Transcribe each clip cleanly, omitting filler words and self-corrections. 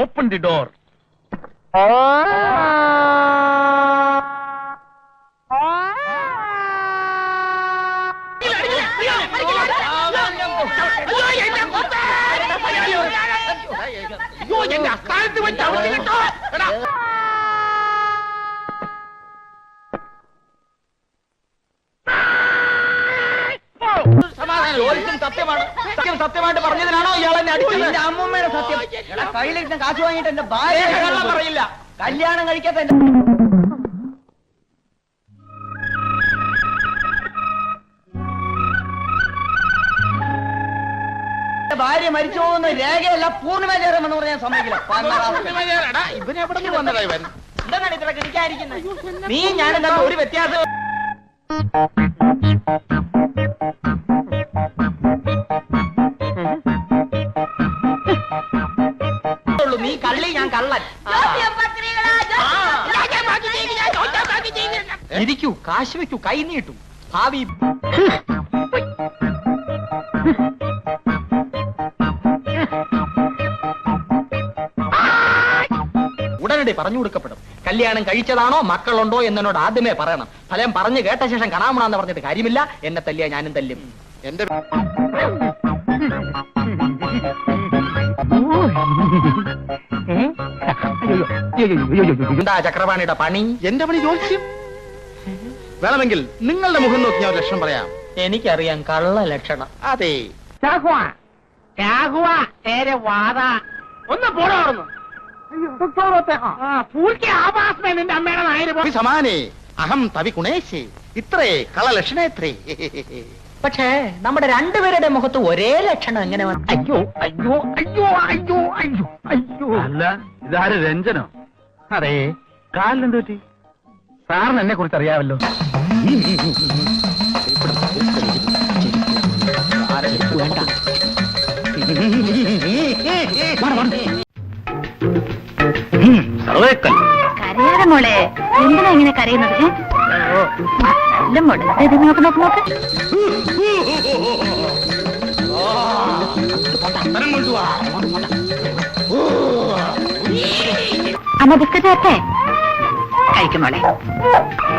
Open the door. സത്യമായിട്ട് പറഞ്ഞതിനാണോ ഇയാൾ എന്നെ അടിച്ചത്? എന്റെ അമ്മൂമ്മയുടെ സത്യം. കയ്യിലിരുന്ന കാശ് വാങ്ങിയിട്ട് എന്റെ ഭാര്യ പറയില്ല. കല്യാണം കഴിക്കാത്ത എന്റെ ഭാര്യ മരിച്ചു പോകുന്ന രേഖയല്ല പൂർണ്ണിമചേരം എന്ന് പറഞ്ഞാൽ സമ്മതിക്കില്ല. എന്താണ് ഇത്ര കിടിക്കാതിരിക്കുന്നത്? നീ ഞാനെന്താ ഒരു വ്യത്യാസം? നീ കള്ളി, ഞാൻ കള്ളൻ. ഇരിക്കൂ, കാശ് വെക്കൂ, കൈ നീട്ടു. ഭാവി ഉടനടി പറഞ്ഞു കൊടുക്കപ്പെടും. കല്യാണം കഴിച്ചതാണോ മക്കളുണ്ടോ എന്നോട് ആദ്യമേ പറയണം. ഫലം പറഞ്ഞു കേട്ട ശേഷം കാണാമെന്ന് പറഞ്ഞിട്ട് കാര്യമില്ല. എന്നെ തല്ലിയാ ഞാനും തല്ലും. എന്റെ എന്താ ചക്രപാണിയുടെ പണി? എന്റെ പണി ജോത്സ്യം. വേണമെങ്കിൽ നിങ്ങളുടെ മുഖം നോക്കി ഞാൻ ഒരു ലക്ഷണം പറയാം. എനിക്കറിയാം, കള്ള ലക്ഷണം. അതെ, ഒന്ന് പോടാറുന്നു. നിന്റെ അമ്മയുടെ നായര് സമാനേ അഹം തവി കുണേശേ ഇത്രേ കളലക്ഷണേത്രേ. പക്ഷേ നമ്മുടെ രണ്ടുപേരുടെ മുഖത്ത് ഒരേ ലക്ഷണം എങ്ങനെ വന്നു? അയ്യോ അയ്യോ അയ്യോ അയ്യോ അയ്യോ അയ്യോ. അല്ല, ഇതാര് രഞ്ജനോ? അതെ, കാലിനെന്ത് പറ്റി? സാറിന് എന്നെ കുറിച്ച് അറിയാമല്ലോ. കരയാതെ മോളെ, എന്തിനാ ഇങ്ങനെ കരയുന്നത്? നല്ല മോളെ, നോക്ക് നോക്ക് നോക്ക്. അമ്മ ബിസ്ക്കറ്റ് തരട്ടെ? കഴിക്കും മോളെ.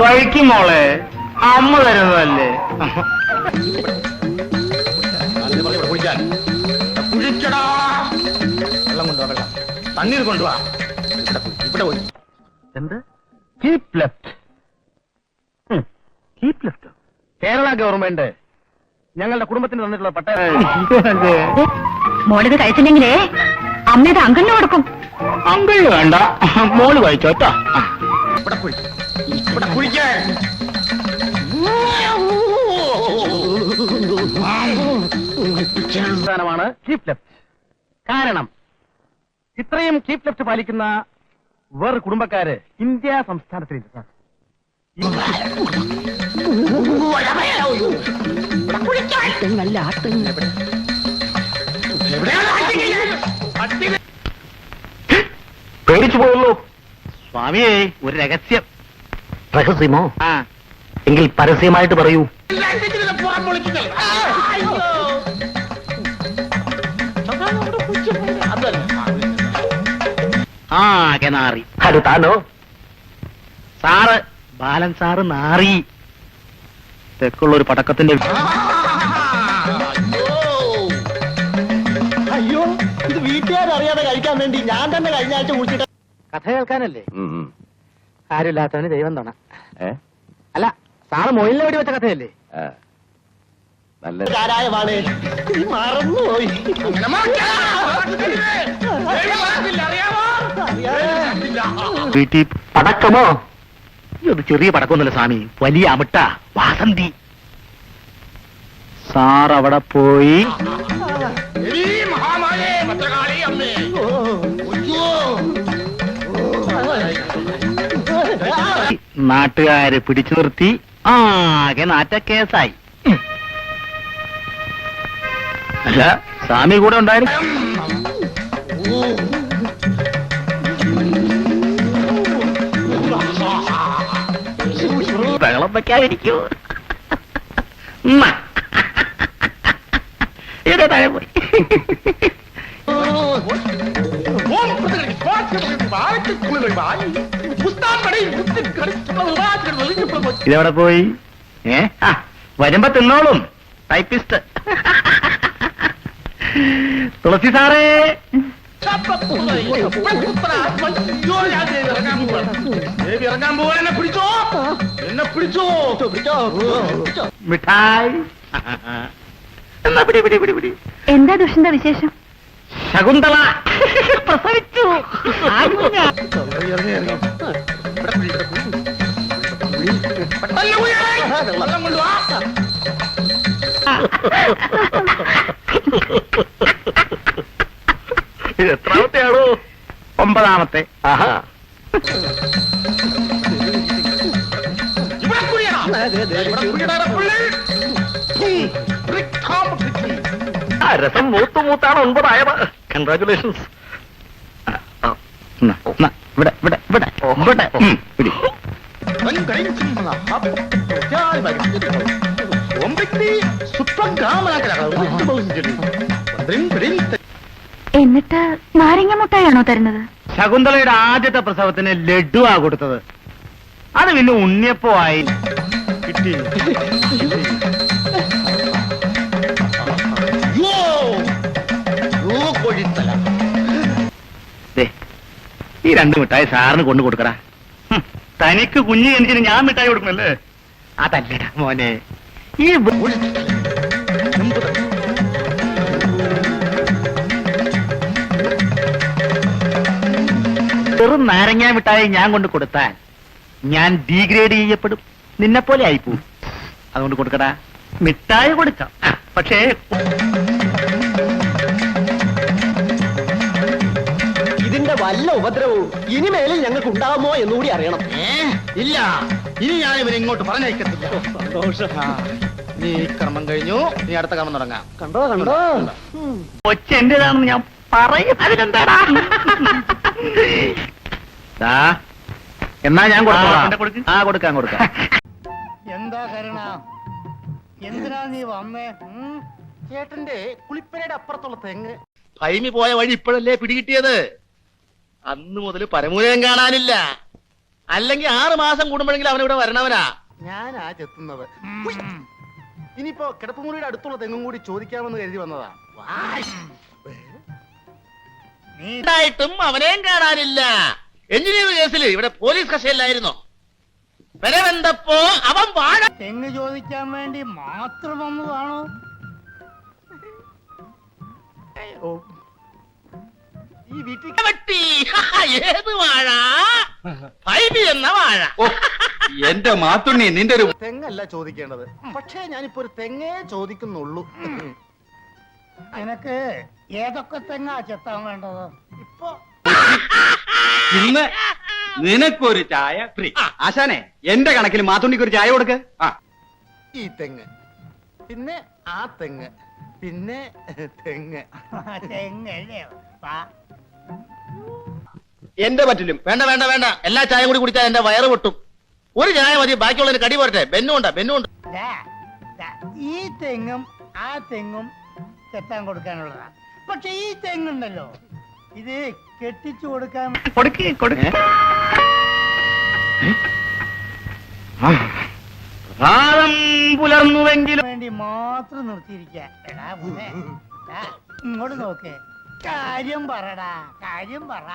കഴിക്കും മോളെ, അമ്മ തരുന്നതല്ലേ. കുഴിക്കടാ, വെള്ളം കൊണ്ടുവാ, വെള്ളം തണ്ണീർ കൊണ്ടുവാ. ഇവിടെ പോയി. എന്ത്? Keep left. Keep left. Kerala government ഞങ്ങളുടെ കുടുംബത്തിന് തന്നിട്ടുള്ള പട്ടയം. മോളിത് കഴിച്ചില്ലെങ്കിലേ അമ്മയുടെ അങ്കിളിന് കൊടുക്കും. അങ്കിൾ വേണ്ട, മോള് കഴിച്ചോട്ടാ. ഇവിടെ കുഴി, ഇവിടെ കുഴിക്കാൻ. ാണ് കീപ് ലെഫ്റ്റ്. കാരണം ഇത്രയും കീപ് ലെഫ്റ്റ് പാലിക്കുന്ന വേറെ കുടുംബക്കാര് ഇന്ത്യ സംസ്ഥാനത്തിലില്ല സാർ. പേടിച്ചു പോയുള്ളൂ സ്വാമിയെ. ഒരു രഹസ്യം. രഹസ്യമോ? ആ, എങ്കിൽ പരസ്യമായിട്ട് പറയൂ. ആകെ നാറി. അത് താനോ? സാറ് ബാലൻ സാറ് നാറി. തെക്കുള്ള ഒരു പടക്കത്തിന്റെ അയ്യോ, ഇത് വീട്ടുകാരറിയാതെ കഴിക്കാൻ വേണ്ടി ഞാൻ തന്നെ കഴിഞ്ഞ ആഴ്ച കുടിച്ചിട്ട്. കഥ കേൾക്കാനല്ലേ? ആരുമില്ലാത്തവന് ദൈവം തോണ. അല്ല, സാറ് മൊയിലിനെ വേണ്ടി വെച്ച കഥയല്ലേ? കാരായമാണ്. മറന്നുപോയി. വീട്ടിൽ പടക്കമോ? ഇത് ചെറിയ പടക്കമൊന്നുമല്ല സ്വാമി, വലിയ അമിട്ട വാസന്തി. സാർ അവിടെ പോയി നാട്ടുകാരെ പിടിച്ചു നിർത്തി ആകെ നാറ്റക്കേസായി. അല്ല, സ്വാമി കൂടെ ഉണ്ടായിരുന്നു. ബഹളം വെക്കാതിരിക്കൂ. ഇവിടെ താഴെ പോയി. ഇതെവിടെ പോയി? വരുമ്പോ തിന്നോളും. ടൈപ്പിസ്റ്റ്. തുളസി സാറേ, ഇറങ്ങാൻ പോവാൻ എന്നെ പിടിച്ചോ, എന്നെ പിടിച്ചോ. മിഠായി. എന്നാ പിടി പിടി പിടി പിടി. എന്താ ദുഷ്യന്ത വിശേഷം? ശകുന്തള പ്രസവിച്ചു. വെള്ളം കൊണ്ടുവാ. ഇത് എത്രാമത്തെയാണോ? 9ാമത്തെ. ഇവിടെ കുഴിയടാ. ഇവിടെ കുഴിയടാ പുള്ളി. രസം മൂത്തു മൂത്താണ് 9ആയത്. കൺഗ്രാറ്റുലേഷൻസ്. ഇവിടെ ഇവിടെ ഇവിടെ ഇവിടെ പിടി. എന്നിട്ട് നാരങ്ങ മുട്ടായാണോ തരുന്നത്? ശകുന്തളയുടെ ആദ്യത്തെ പ്രസവത്തിന് ലഡുവാ കൊടുത്തത്. അത് പിന്നെ ഉണ്ണിയപ്പോ ആയി. കിട്ടി. ഈ 2 മിഠായി സാറിന് കൊണ്ടു കൊടുക്കടാ. തനിക്ക് കുഞ്ഞ് എനിക്കിന് ഞാൻ മിഠായി കൊടുക്കണല്ലേ? അതല്ലടാ മോനെ, ഈ വെറും നാരങ്ങ മിഠായി ഞാൻ കൊണ്ട് കൊടുത്താൽ ഞാൻ ഡീഗ്രേഡ് ചെയ്യപ്പെടും, നിന്നെ പോലെ ആയിപ്പോവും. അതുകൊണ്ട് കൊടുക്കടാ. മിഠായി കൊടുക്കാം, പക്ഷേ ഇതിന്റെ വല്ല ഉപദ്രവവും ഇനിമേലിൽ ഞങ്ങൾക്ക് ഉണ്ടാകുമോ എന്നുകൂടി അറിയണം. ഇല്ല, ഇനി ഞാൻ ഇവനെ ഇങ്ങോട്ട് പറഞ്ഞയക്കത്തില്ല. നീ ഈ കർമ്മം കഴിഞ്ഞു, നീ അടുത്ത കർമ്മം തുടങ്ങാം. കണ്ടോ കണ്ടോ, കൊച്ചു എന്റേതാണെന്ന് ഞാൻ പറയും. അതിനെന്താടാ? എന്നാ ഞാൻ കൊടുക്കാം. എന്താ കരുണ, എന്തിനാ നീ വന്നേ? ചേട്ടന്റെ കുളിപ്പരയുടെ അപ്പുറത്തുള്ള തെങ്ങ് ഭൈമി പോയ വഴി ഇപ്പോഴല്ലേ പിടികിട്ടിയത്. അന്ന് മുതൽ പരമൂലം കാണാനില്ല. അല്ലെങ്കിൽ 6 മാസം കൂടുമ്പോഴെങ്കിലും അവനിവിടെ വരണവനാ. ഞാനാ ചെത്തുന്നത്. ഇനിയിപ്പോ കിടപ്പുമുറിയുടെ അടുത്തുള്ള തെങ്ങും കൂടി ചോദിക്കാമെന്ന് കരുതി വന്നതാ. ായിട്ടും അവനെയും കാണാനില്ല. എഞ്ചിനീയറിംഗ് കേസിൽ ഇവിടെ പോലീസ് കസ്റ്റഡിയിലായിരുന്നോ? വരവെന്തപ്പോ അവൻ വാഴ തെങ്ങ് ചോദിക്കാൻ വേണ്ടി മാത്രം വന്നതാണോ? ഈ വീട്ടിൽ വെട്ടി. ഏത് വാഴ? ഭൈമി എന്ന വാഴ. എന്റെ മാത്തുണ്ണി, നിന്റെ ഒരു തെങ്ങല്ല ചോദിക്കേണ്ടത്. പക്ഷേ ഞാനിപ്പോ ഒരു തെങ്ങേ ചോദിക്കുന്നുള്ളൂ. നിനക്ക് ഏതൊക്കെ തെങ്ങാ ചെത്താൻ വേണ്ടത്? ഇപ്പൊ ഇന്ന് നിനക്കൊരു ചായ ഫ്രീ. ആശാനെ, എന്റെ കണക്കിൽ മാത്തുണ്ണിക്ക് ഒരു ചായ കൊടുക്ക്. ഈ തെങ്ങ്, പിന്നെ ആ തെങ്ങ്, പിന്നെ തെങ്ങ്. തെങ്ങല്ലേ? എന്റെ പറ്റിലും വേണ്ട വേണ്ട വേണ്ട, എല്ലാ ചായ കൂടി കുടിച്ചാൽ എന്റെ വയറ് പൊട്ടും. ഒരു ചായ മതി, ബാക്കിയുള്ളതിന് കടി പോരട്ടെ. ബെന്നുണ്ടാ. ഈ തെങ്ങും ആ തെങ്ങും ചെത്താൻ കൊടുക്കാനുള്ളതാ. പക്ഷെ ഈ തെങ്ങുണ്ടല്ലോ, ഇത് കെട്ടിച്ചു കൊടുക്കാൻ പുലർന്നുവെങ്കിലും വേണ്ടി മാത്രം നിർത്തിയിരിക്കാ. എടാ മോനെ, ഇങ്ങോട്ട് നോക്കേ, കാര്യം പറടാ, കാര്യം പറ.